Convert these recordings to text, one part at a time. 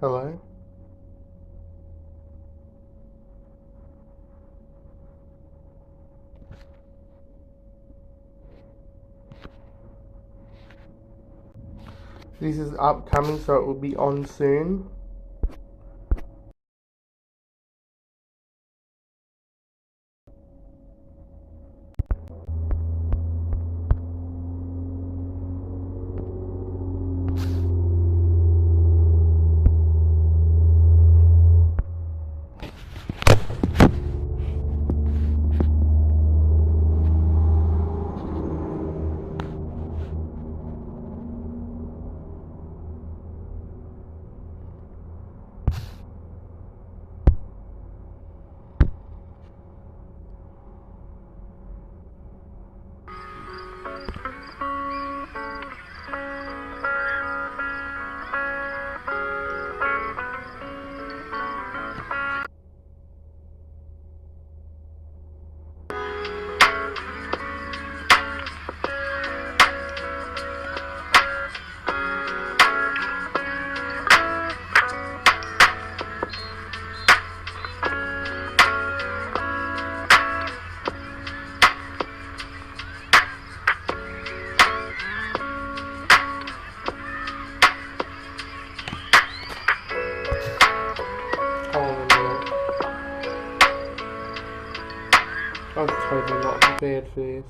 Hello? This is upcoming, so it will be on soon. Hold on a minute. I was totally not prepared for this.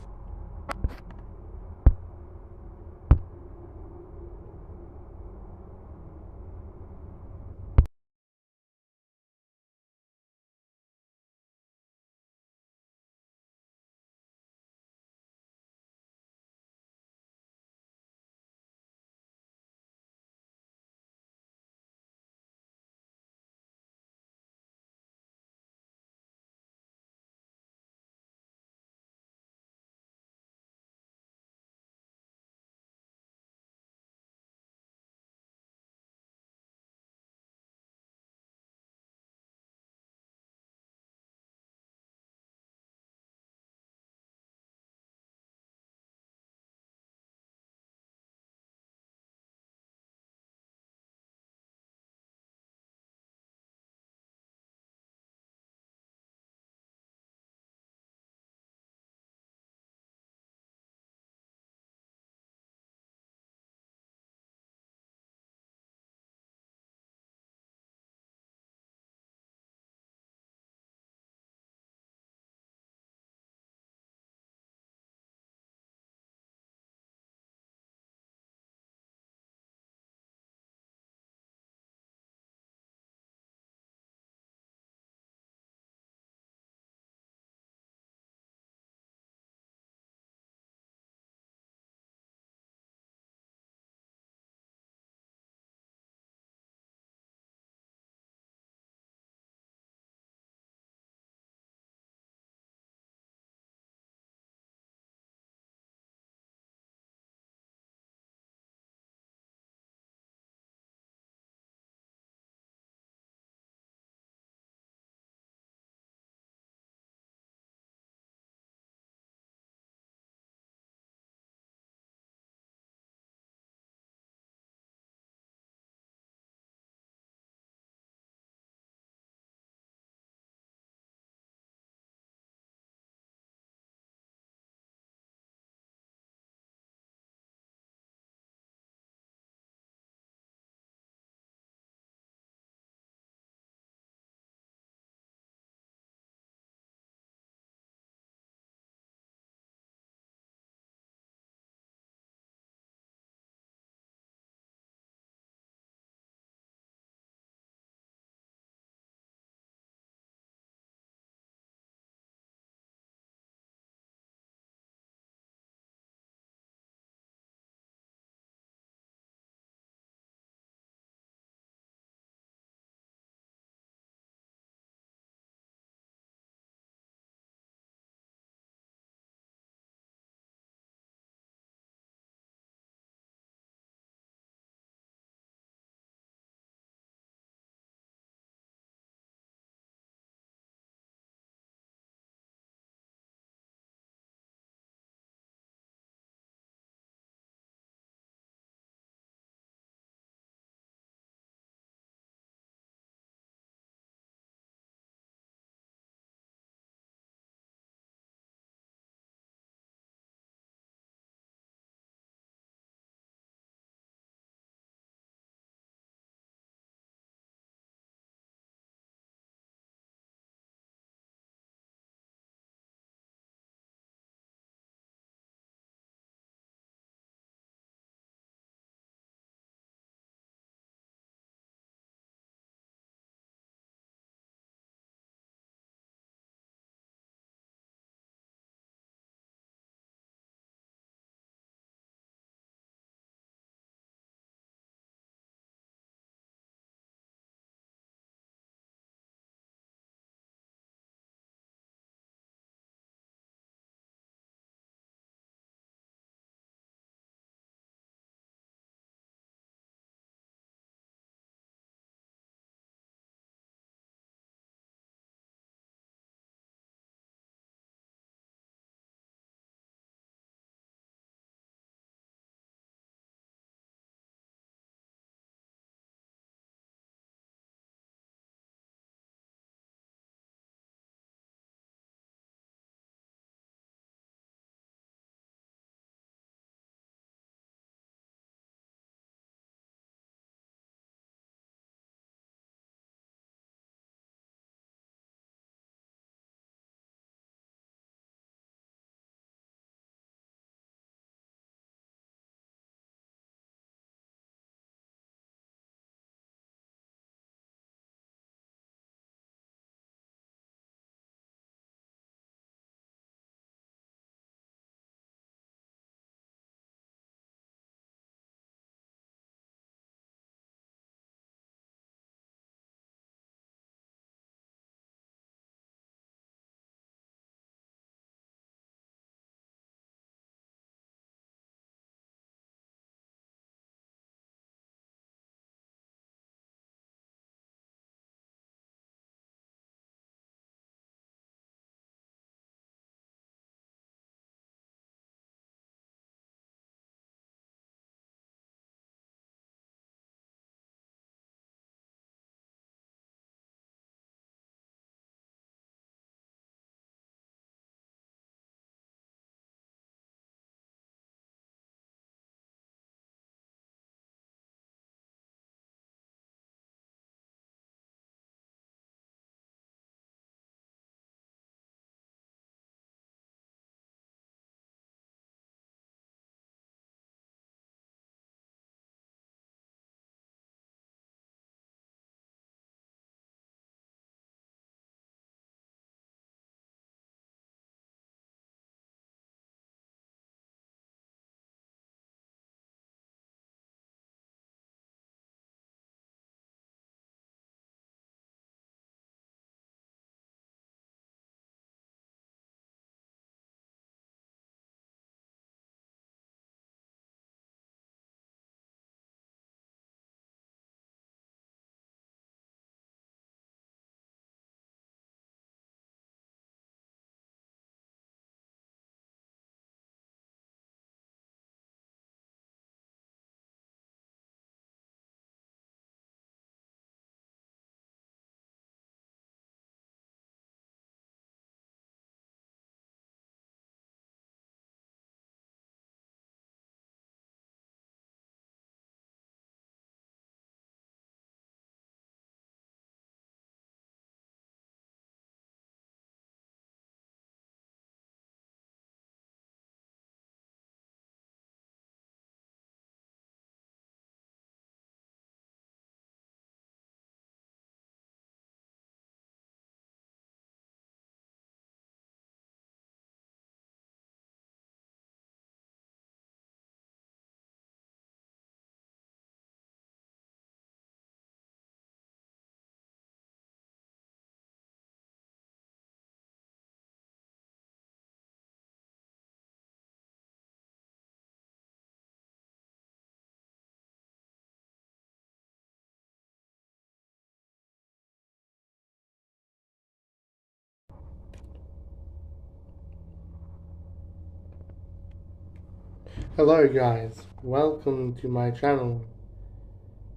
Hello guys, welcome to my channel.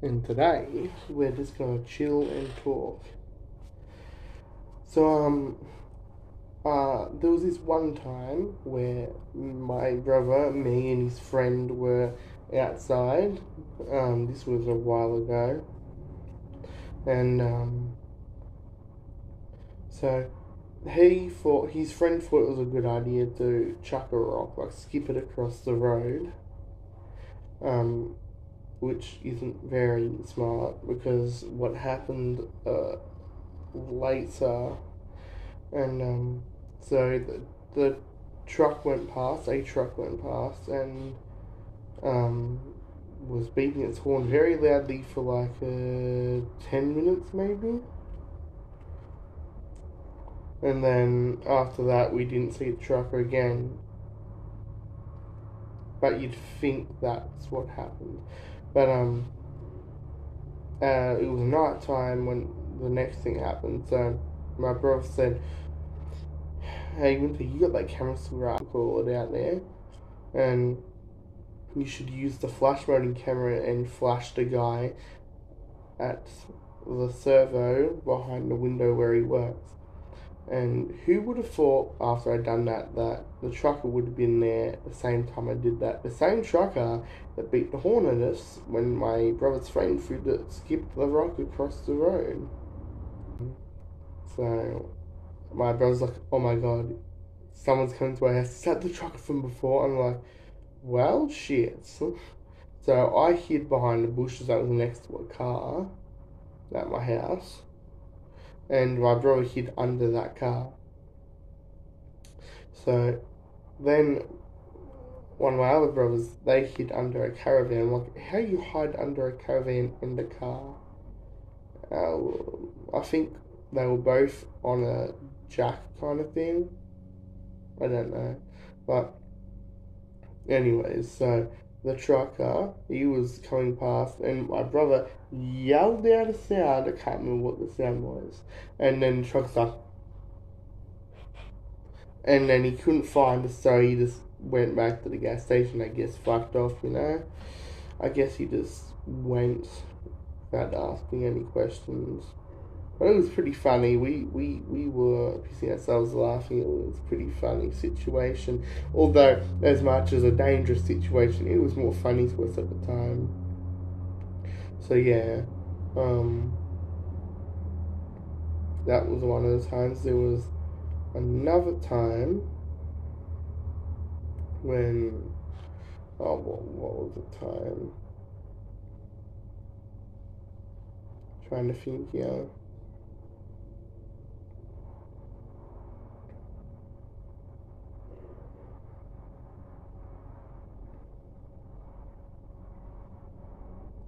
And today we're just gonna chill and talk. So there was this one time where my brother, me and his friend were outside. This was a while ago. And so his friend thought it was a good idea to chuck a rock, like skip it across the road. Which isn't very smart because what happened later, and so the truck went past, a truck went past, and um, was beeping its horn very loudly for like 10 minutes maybe. And then after that, we didn't see the truck again. But you'd think that's what happened. But it was night time when the next thing happened. So my brother said, "Hey, Winter, you got that camera still right? Call it out there, and you should use the flash mode in camera and flash the guy at the servo behind the window where he works." And who would have thought after I'd done that the trucker would have been there at the same time I did that? The same trucker that beat the horn at us when my brother's friend skipped the rock across the road. So my brother's like, "Oh my god, someone's coming to our house. Is that the trucker from before?" I'm like, "Well, shit." So I hid behind the bushes that was next to a car at my house, and my brother hid under that car. So then one of my other brothers, they hid under a caravan. I'm like, how you hide under a caravan in the car? I think they were both on a jack kind of thing. I don't know. But anyways, so the trucker, he was coming past, and my brother yelled out a sound. I can't remember what the sound was. And then the truck's like, and then he couldn't find us, so he just went back to the gas station. I guess fucked off, you know. I guess he just went without asking any questions. But it was pretty funny. We were pissing ourselves laughing. It was a pretty funny situation. Although, as much as a dangerous situation, it was more funny to us at the time. So yeah, that was one of the times. There was another time when, what was the time? Trying to think here.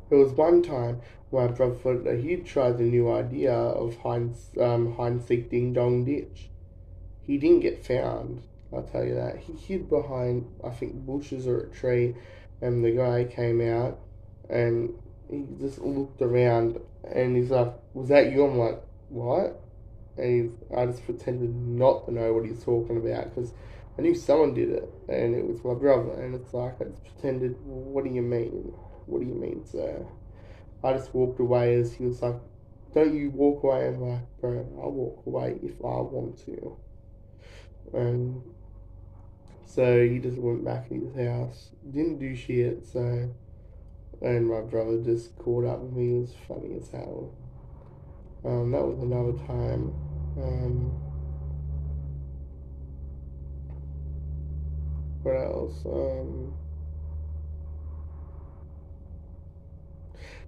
There was one time my brother thought that he'd try the new idea of hide and seek ding dong ditch. He didn't get found, I'll tell you that. He hid behind, I think, bushes or a tree, and the guy came out and he just looked around and he's like, "Was that you?" I'm like, "What?" And I just pretended not to know what he's talking about because I knew someone did it and it was my brother. And it's like, I just pretended, "What do you mean? What do you mean, sir?" I just walked away as he was like, "Don't you walk away." I'm like, "Bro, I'll walk away if I want to." And so he just went back in his house, didn't do shit. So, and my brother just caught up with me. It was funny as hell. That was another time. What else?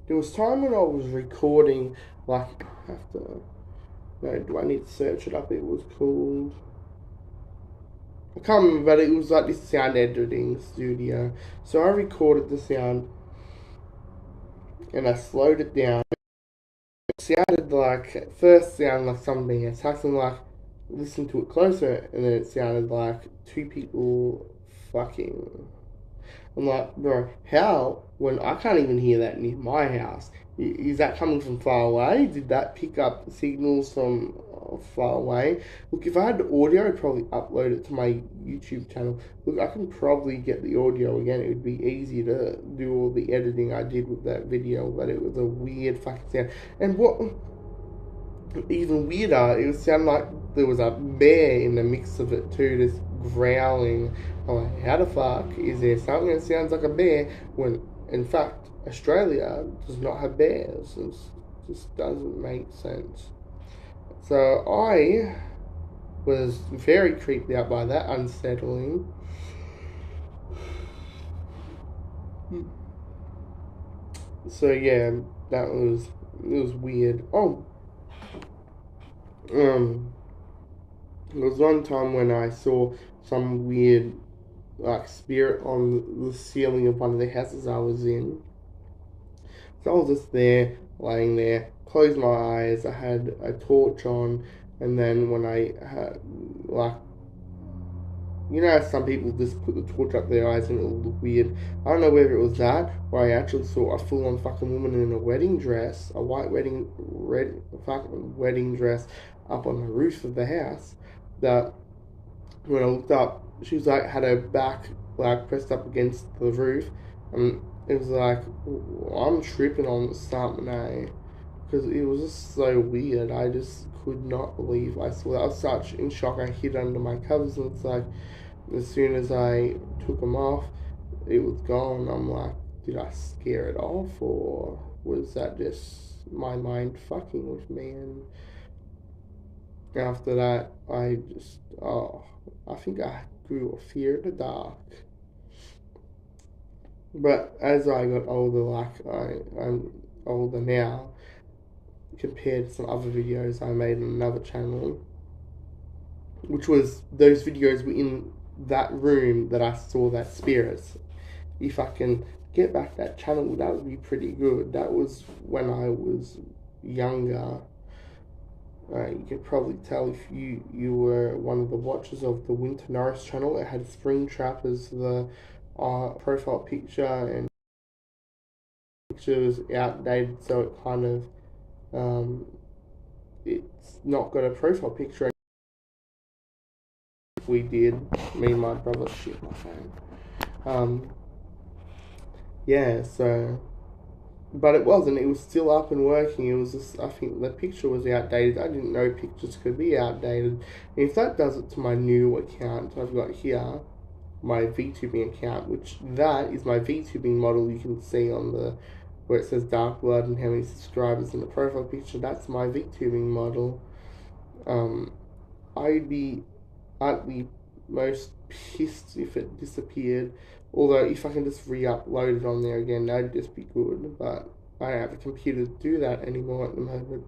There was time when I was recording, like, I have to, no, do I need to search it up? It was called, I can't remember, but it was like this sound editing studio. So I recorded the sound and I slowed it down. It sounded like, at first sounded like something else. Something like, listen to it closer, and then it sounded like two people fucking. I'm like, bro, how? When I can't even hear that near my house. Is that coming from far away? Did that pick up signals from far away? Look, if I had the audio, I'd probably upload it to my YouTube channel. Look, I can probably get the audio again. It would be easy to do all the editing I did with that video, but it was a weird fucking sound. And what even weirder, it would sound like there was a bear in the mix of it too, just growling. I'm like, how the fuck is there something that sounds like a bear when, in fact, Australia does not have bears? It just doesn't make sense. So I was very creeped out by that, unsettling. So yeah, that was it was weird. Oh, there was one time when I saw some weird like spirit on the ceiling of one of the houses I was in. So I was just there, laying there, closed my eyes, I had a torch on, and then when I had, like, you know, some people just put the torch up their eyes and it'll look weird. I don't know whether it was that or I actually saw a full on fucking woman in a wedding dress, a white fucking wedding dress up on the roof of the house. That when I looked up, she was like, had her back like pressed up against the roof, and it was like, I'm tripping on something, because it was just so weird. I just could not believe I saw that. I was such in shock. I hid under my covers, and it's like, as soon as I took them off, it was gone. I'm like, did I scare it off, or was that just my mind fucking with me? And after that, I think I grew a fear of the dark. But as I got older, I'm older now, compared to some other videos I made on another channel, which was those videos were in that room that I saw that spirits. If I can get back that channel, that would be pretty good. That was when I was younger. You could probably tell if you were one of the watchers of the Winter Norris channel. It had Springtrap as the profile picture, and the picture was outdated, so it kind of it's not got a profile picture. We did, me and my brother, shit my phone. Yeah, so, but it wasn't. It was still up and working. It was just, I think the picture was outdated. I didn't know pictures could be outdated. And if that does it to my new account, I've got here my VTubing account, which that is my VTubing model. You can see on the where it says Dark Blood and how many subscribers in the profile picture. That's my VTubing model. I'd be most pissed if it disappeared. Although if I can just re-upload it on there again, that'd just be good. But I don't have a computer to do that anymore at the moment.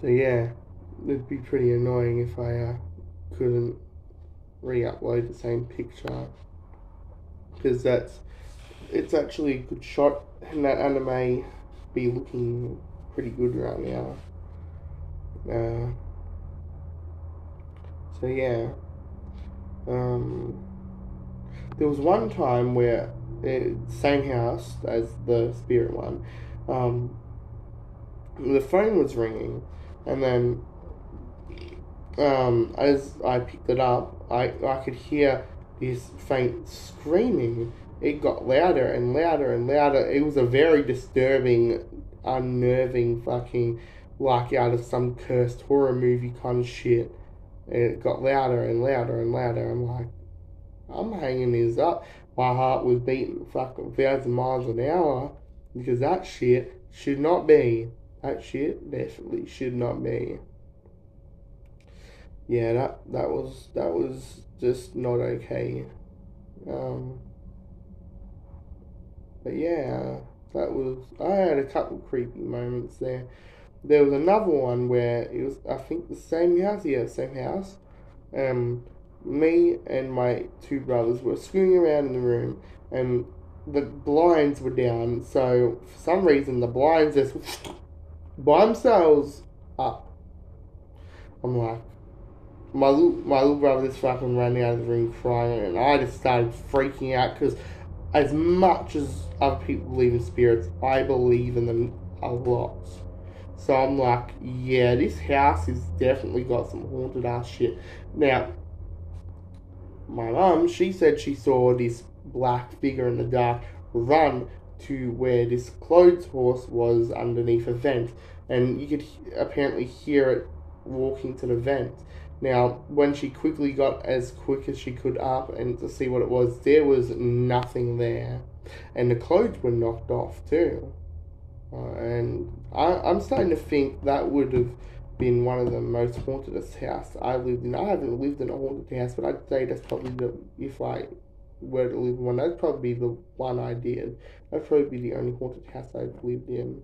So yeah, it'd be pretty annoying if I couldn't re-upload the same picture, because it's actually a good shot, and that anime be looking pretty good right now. So yeah, there was one time where same house as the spirit one, the phone was ringing, and then as I picked it up, I could hear this faint screaming. It got louder and louder and louder. It was a very disturbing, unnerving fucking, like out of some cursed horror movie kind of shit. And it got louder and louder and louder. I'm like, I'm hanging this up. My heart was beating fucking 1,000 miles an hour, because that shit should not be. That shit definitely should not be. Yeah, that was just not okay. But yeah, that was. I had a couple creepy moments there. There was another one where it was, I think, the same house. Yeah, same house. Me and my two brothers were swinging around in the room, and the blinds were down. So for some reason, the blinds just by themselves up. I'm like, my little brother just fucking ran out of the room crying, and I just started freaking out because, as much as other people believe in spirits, I believe in them a lot. So I'm like, yeah, this house has definitely got some haunted ass shit. Now, my mum, she said she saw this black figure in the dark run to where this clothes horse was underneath a vent, and you could apparently hear it walking to the vent. Now, when she quickly got as quick as she could up and to see what it was, there was nothing there, and the clothes were knocked off too. And I'm starting to think that would have been one of the most hauntedest house I lived in. I haven't lived in a haunted house, but I'd say that's probably if I were to live in one, that'd probably be the one I did. That'd probably be the only haunted house I've lived in.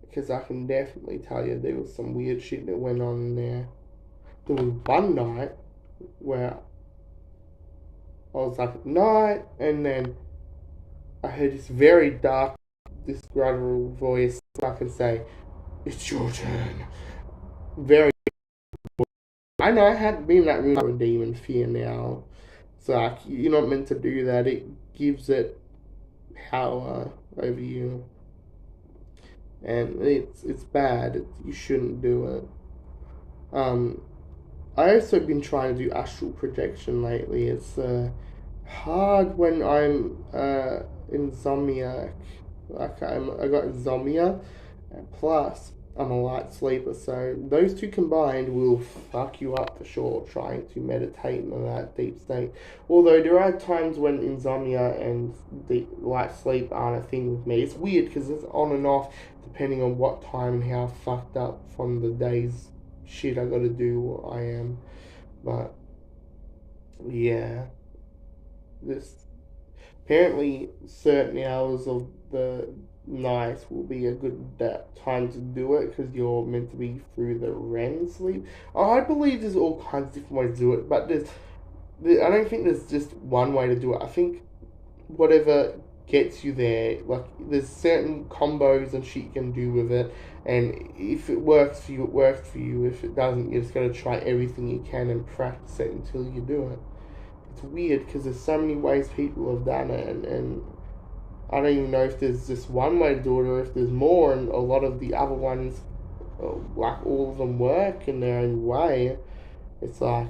Because I can definitely tell you there was some weird shit that went on in there. There was one night where I was like at night, and then I heard this very dark, this guttural voice. I can say, "It's your turn." Very. I know I hadn't been in that room for a demon fear now. It's like you're not meant to do that. It gives it power over you, and it's bad. You shouldn't do it. Um, I also been trying to do astral projection lately. It's hard when I'm insomniac. I got insomnia, and plus I'm a light sleeper. So those two combined will fuck you up for sure. Trying to meditate in that deep state. Although there are times when insomnia and the light sleep aren't a thing with me. It's weird because it's on and off depending on what time and how fucked up from the day's shit I gotta do I am. But yeah, this apparently certain hours of the night will be a good time to do it because you're meant to be through the REM sleep. I believe there's all kinds of different ways to do it, but I don't think there's just one way to do it. I think whatever gets you there, like there's certain combos and shit you can do with it, and if it works for you, it works for you. If it doesn't, you just gotta try everything you can and practice it until you do it. It's weird because there's so many ways people have done it, and I don't even know if there's just one way to do it or if there's more, and a lot of the other ones, like all of them work in their own way. It's like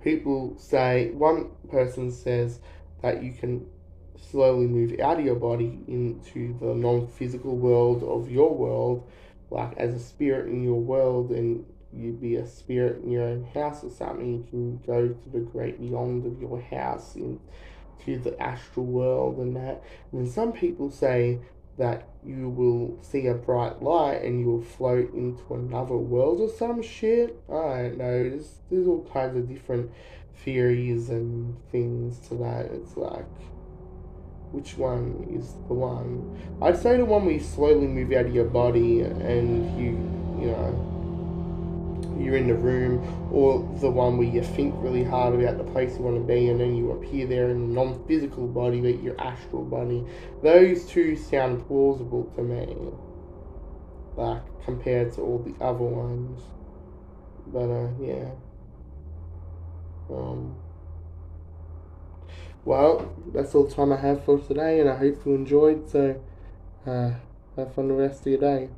people say, one person says that you can slowly move out of your body into the non-physical world of your world, like as a spirit in your world, and you'd be a spirit in your own house or something. You can go to the great beyond of your house into the astral world and that. And then some people say that you will see a bright light and you will float into another world or some shit. I don't know. There's all kinds of different theories and things to that. It's like, which one is the one? I'd say the one where you slowly move out of your body and you know, you're in the room, or the one where you think really hard about the place you want to be and then you appear there in a non-physical body but your astral body. Those two sound plausible to me, like compared to all the other ones. But yeah. Well, that's all the time I have for today, and I hope you enjoyed. So have fun the rest of your day.